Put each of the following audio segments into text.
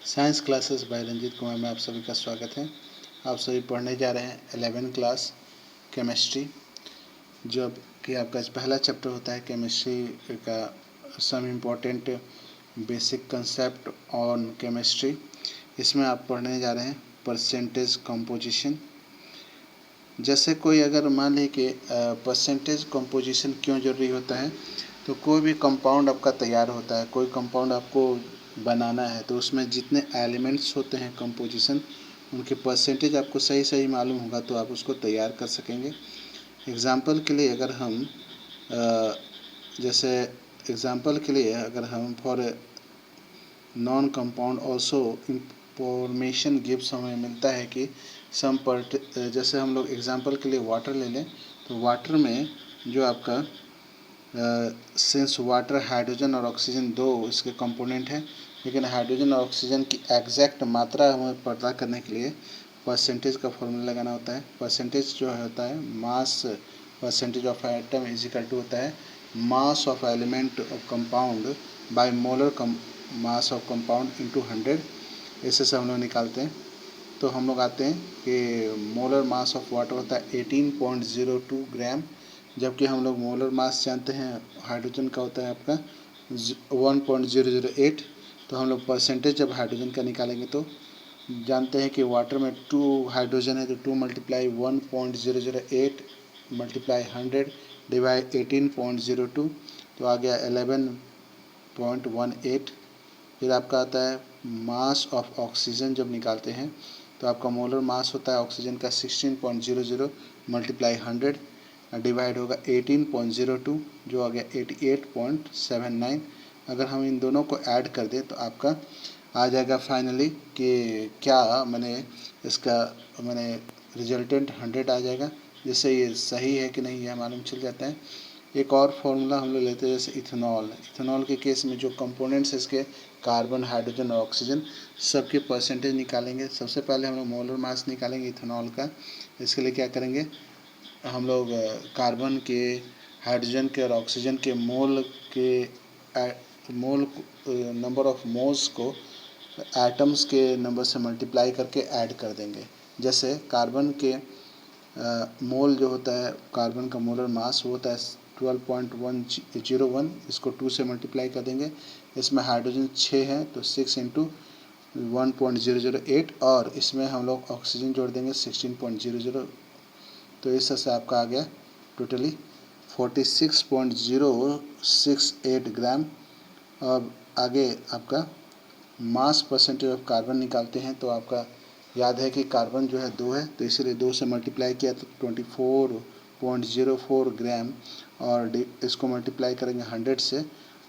Science classes by Ranjit Kumar में आप सभी का स्वागत है। आप सभी पढ़ने जा रहे हैं 11वीं क्लास केमिस्ट्री, जो कि आपका पहला चैप्टर होता है केमिस्ट्री का some important basic concept on chemistry. इसमें आप पढ़ने जा रहे हैं परसेंटेज कंपोजिशन। जैसे कोई अगर मान ली कि परसेंटेज कंपोजिशन क्यों ज़रूरी होता है, तो कोई भी कंपाउंड आपका तैयार होता है, कोई कंपाउंड आपको बनाना है, तो उसमें जितने एलिमेंट्स होते हैं कंपोजिशन, उनके परसेंटेज आपको सही सही मालूम होगा तो आप उसको तैयार कर सकेंगे। एग्ज़ाम्पल के लिए अगर हम अगर हम for non compound also information gives, हमें मिलता है कि जैसे हम लोग एग्ज़ाम्पल के लिए वाटर ले लें, तो वाटर में जो आपका सिंस वाटर हाइड्रोजन और ऑक्सीजन दो इसके कंपोनेंट हैं, लेकिन हाइड्रोजन और ऑक्सीजन की एग्जैक्ट मात्रा हमें पता करने के लिए परसेंटेज का फॉर्मूला लगाना होता है। परसेंटेज जो होता है mass percentage of atom is equal to होता है mass of element of compound by molar mass of compound into 100। ऐसे से हम लोग निकालते हैं। तो हम लोग आते हैं कि मोलर मास ऑफ वाटर होता है 18.02 ग्राम, जबकि हम लोग मोलर मास जानते हैं हाइड्रोजन का होता है आपका 1.008। तो हम लोग परसेंटेज जब हाइड्रोजन का निकालेंगे तो जानते हैं कि वाटर में 2 हाइड्रोजन है, तो 2 मल्टीप्लाई 1.008 मल्टीप्लाई 100 डिवाइड 18.02, तो आ गया 11.18। फिर आपका आता है मास ऑफ ऑक्सीजन। जब निकालते हैं तो आपका मोलर मास होता है ऑक्सीजन का 16.00 मल्टीप्लाई 100 डिवाइड होगा 18.02, जो आ गया 88.79। अगर हम इन दोनों को ऐड कर दें तो आपका आ जाएगा फाइनली कि क्या मैंने इसका रिजल्टेंट 100 आ जाएगा। जिससे ये सही है कि नहीं यह मालूम चल जाता है। एक और फॉर्मूला हम लोग लेते हैं, जैसे इथेनॉल के केस में जो कंपोनेंट्स इसके कार्बन, हाइड्रोजन और ऑक्सीजन, सबके परसेंटेज निकालेंगे। सबसे पहले हम लोग मोलर मास निकालेंगे इथेनॉल का। इसके लिए क्या करेंगे, हम लोग कार्बन के, हाइड्रोजन के और ऑक्सीजन के मोल नंबर ऑफ मोल्स को एटम्स के नंबर से मल्टीप्लाई करके ऐड कर देंगे। जैसे कार्बन के मोल जो होता है, कार्बन का मोलर मास वो होता है 12.101, इसको 2 से मल्टीप्लाई कर देंगे। इसमें हाइड्रोजन 6 है तो 6 इंटू 1.008, और इसमें हम लोग ऑक्सीजन जोड़ देंगे 16.00, तो इस तरह से आपका आ गया टोटली 46.068 ग्राम। अब आगे आपका मास परसेंटेज ऑफ कार्बन निकालते हैं, तो आपका याद है कि कार्बन जो है 2 है, तो इसीलिए 2 से मल्टीप्लाई किया तो 24.04 ग्राम, और इसको मल्टीप्लाई करेंगे 100 से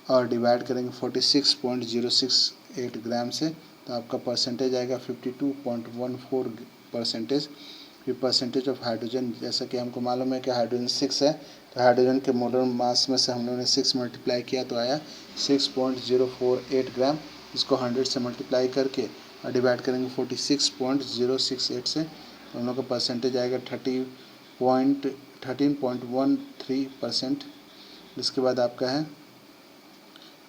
और डिवाइड करेंगे 46.068 ग्राम से, तो आपका परसेंटेज आएगा 52.14%। फिर परसेंटेज ऑफ हाइड्रोजन, जैसा कि हमको मालूम है कि हाइड्रोजन 6 है, तो हाइड्रोजन के मोलर मास में से हम लोगों ने 6 मल्टीप्लाई किया तो आया 6.048 ग्राम। इसको 100 से मल्टीप्लाई करके और डिवाइड करेंगे 46.068 से, तो हम लोग का परसेंटेज आएगा 13.13% इसके बाद आपका है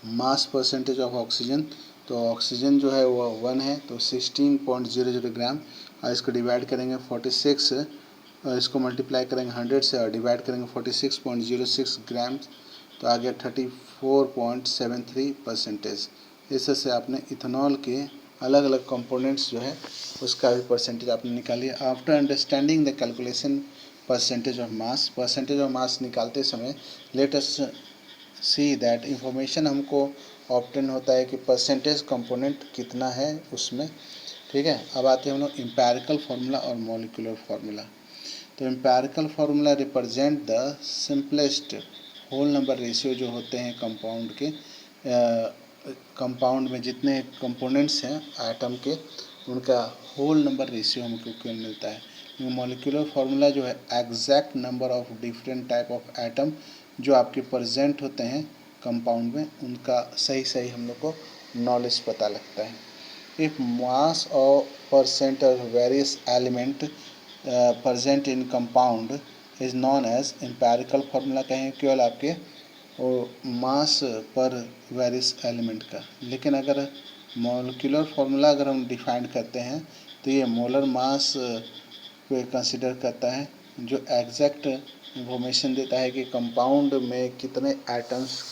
मास परसेंटेज ऑफ ऑक्सीजन। तो ऑक्सीजन जो है वो 1 है, तो 16.00 ग्राम, और इसको डिवाइड करेंगे 46, और इसको मल्टीप्लाई करेंगे 100 से और डिवाइड करेंगे 46.06 ग्राम, तो आ गया 34.73%। इस से आपने इथेनॉल के अलग अलग कंपोनेंट्स जो है उसका भी परसेंटेज आपने निकाल लिया। After understanding the calculation percentage of mass निकालते समय let us see that information हमको ऑप्टेन होता है कि परसेंटेज कंपोनेंट कितना है उसमें। ठीक है, अब आते हैं हम लोग एम्पेरिकल फार्मूला और मॉलिक्यूलर फार्मूला। तो empirical formula represent the simplest whole number ratio जो होते हैं कंपाउंड के, कंपाउंड में जितने कंपोनेंट्स हैं एटम के, उनका होल नंबर रेशियो हमको क्यों मिलता है। मॉलिक्यूलर फार्मूला जो है exact number of different type of atom जो आपके प्रेजेंट होते हैं कंपाउंड में, उनका सही सही हम लोग को नॉलेज पता लगता है। इफ मास और percent of various element present in compound is known as empirical formula कहें केवल आपके मास पर वेरियस एलिमेंट का। लेकिन अगर मॉलिक्यूलर फार्मूला अगर हम डिफाइन करते हैं तो ये मोलर मास को कंसिडर करता है, जो एग्जैक्ट इंफॉर्मेशन देता है कि कंपाउंड में कितने एटम्स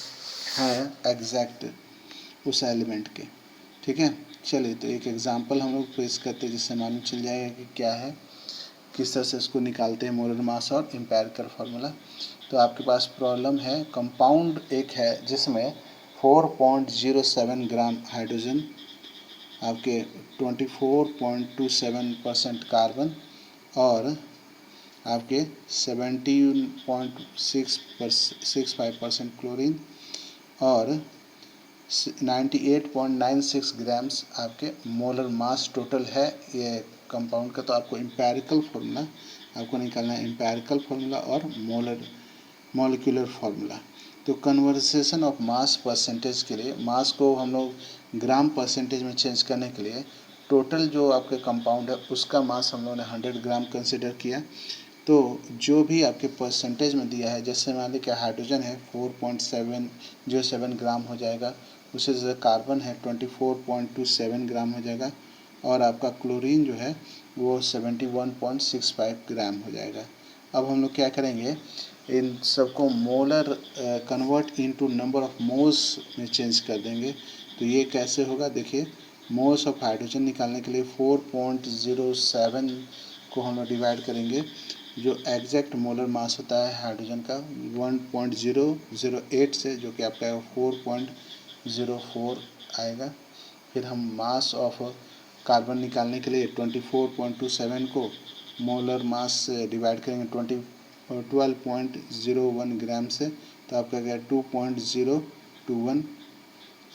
हैं एग्जैक्ट उस एलिमेंट के। ठीक है, चलिए तो एक एग्जांपल हम लोग पेश करते हैं जिससे मालूम चल जाएगा कि क्या है, किस तरह से इसको निकालते हैं मोलर मास और एम्पिरिकल फार्मूला। तो आपके पास प्रॉब्लम है, कंपाउंड एक है जिसमें 4.07 ग्राम हाइड्रोजन, आपके 24.27% कार्बन और आपके 17.65% क्लोरीन और 98.96 ग्राम्स आपके मोलर मास टोटल है ये कंपाउंड का। तो आपको एम्पिरिकल फार्मूला आपको निकालना है, एम्पिरिकल फार्मूला और मॉलिक्यूलर फार्मूला। तो कन्वर्सेशन ऑफ मास परसेंटेज के लिए, मास को हम लोग ग्राम परसेंटेज में चेंज करने के लिए टोटल जो आपके कंपाउंड है उसका मास हम लोगों ने 100 ग्राम कंसिडर किया। तो जो भी आपके परसेंटेज में दिया है, जैसे मान लीजिए कि हाइड्रोजन है 4.707 ग्राम हो जाएगा, उसी तरह कार्बन है 24.27 ग्राम हो जाएगा और आपका क्लोरीन जो है वो 71.65 ग्राम हो जाएगा। अब हम लोग क्या करेंगे, इन सबको molar convert into number of moles में चेंज कर देंगे। तो ये कैसे होगा, देखिए मोल्स ऑफ हाइड्रोजन निकालने के लिए 4.07 को हम लोग डिवाइड करेंगे, जो एग्जैक्ट मोलर मास होता है हाइड्रोजन का 1.008 से, जो कि आपका 4.04 आएगा। फिर हम मास ऑफ कार्बन निकालने के लिए 24.27 को मोलर मास से डिवाइड करेंगे 12.01 ग्राम से, तो आपका क्या 2.021।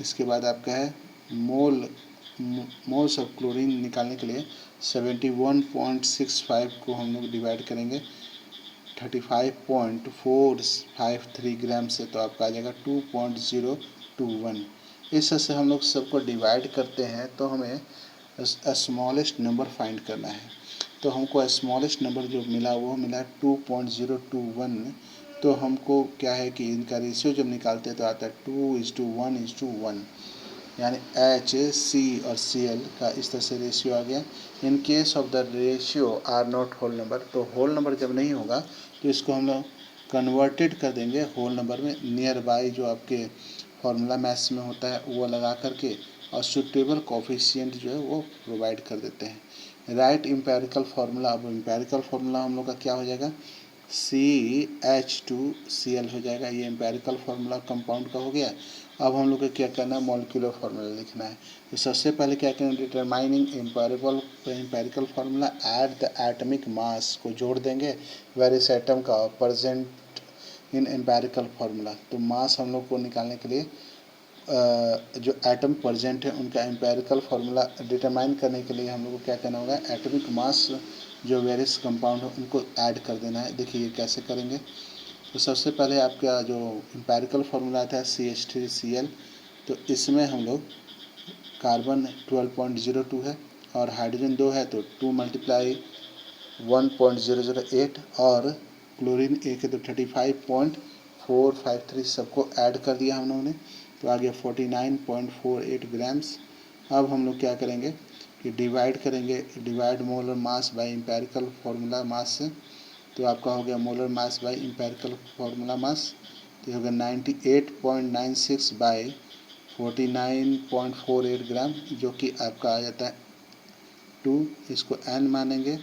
इसके बाद आपका है मोल्स ऑफ क्लोरीन निकालने के लिए 71.65 को हम लोग डिवाइड करेंगे 35.453 ग्राम से, तो आपका आ जाएगा 2.021। इस तरह से हम लोग सबको डिवाइड करते हैं तो हमें स्मॉलेस्ट नंबर फाइंड करना है। तो हमको स्मॉलेस्ट नंबर जो मिला वो मिला 2.021। तो हमको क्या है कि इनका रेशियो जब निकालते हैं तो आता है 2:1:1, यानी HC और Cl का इस तरह से रेशियो आ गया। In case of the ratio are not whole number, तो होल नंबर जब नहीं होगा तो इसको हम लोग कन्वर्टेड कर देंगे होल नंबर में, नियर बाई जो आपके फार्मूला मैथ्स में होता है वो लगा करके और सुटेबल कोफिशिएंट जो है वो प्रोवाइड कर देते हैं। राइट एम्पिरिकल फार्मूला, अब एम्पिरिकल फार्मूला हम लोग का क्या हो जाएगा, CH2Cl हो जाएगा। ये एम्पिरिकल फार्मूला कंपाउंड का हो गया। अब हम लोग को क्या करना है, मॉलिक्यूलर फार्मूला लिखना है। तो सबसे पहले क्या करेंगे, determining empirical formula at the atomic mass को जोड़ देंगे वेरियस एटम का प्रेजेंट इन एम्पिरिकल फार्मूला। तो मास हम लोग को निकालने के लिए जो एटम प्रेजेंट है उनका एम्पिरिकल फार्मूला डिटरमाइन करने के लिए हम लोग को क्या करना होगा, एटमिक मास जो वेरियस कंपाउंड है उनको ऐड कर देना है। देखिए ये कैसे करेंगे, तो सबसे पहले आपका जो एम्पिरिकल फार्मूला आता है CH3Cl, तो इसमें हम लोग कार्बन 12.02 है और हाइड्रोजन 2 है तो 2 × 1.008 और क्लोरीन 1 है तो 35.453 सबको ऐड कर दिया हम लोगों ने, तो आ गया 49.48 ग्राम्स। अब हम लोग क्या करेंगे कि डिवाइड करेंगे, divide molar mass by empirical formula mass से, तो आपका हो गया molar mass by empirical formula mass, तो होगा 98.96 बाय 49.48 ग्राम, जो कि आपका आ जाता है 2, इसको n मानेंगे।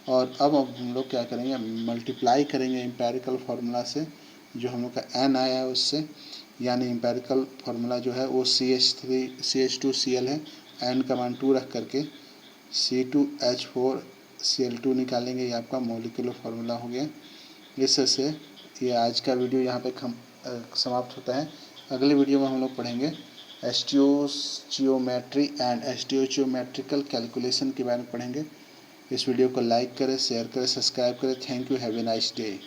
और अब हम लोग क्या करेंगे, मल्टीप्लाई करेंगे एम्पिरिकल फार्मूला से, जो हम लोग का n आया है उससे, यानी एम्पिरिकल फार्मूला जो है वो CH2Cl है, n का मान 2 रख करके C2H4Cl2 निकालेंगे, ये आपका मॉलिक्यूलर फार्मूला हो गया। इस तरह से ये आज का वीडियो यहाँ पे समाप्त होता है। अगले वीडियो में हम लोग पढ़ेंगे स्टोइचियोमेट्री एंड स्टोइचियोमेट्रिकल कैलकुलेशन के बारे में पढ़ेंगे। इस वीडियो को लाइक करें, शेयर करें, सब्सक्राइब करें। Thank you, have a nice day.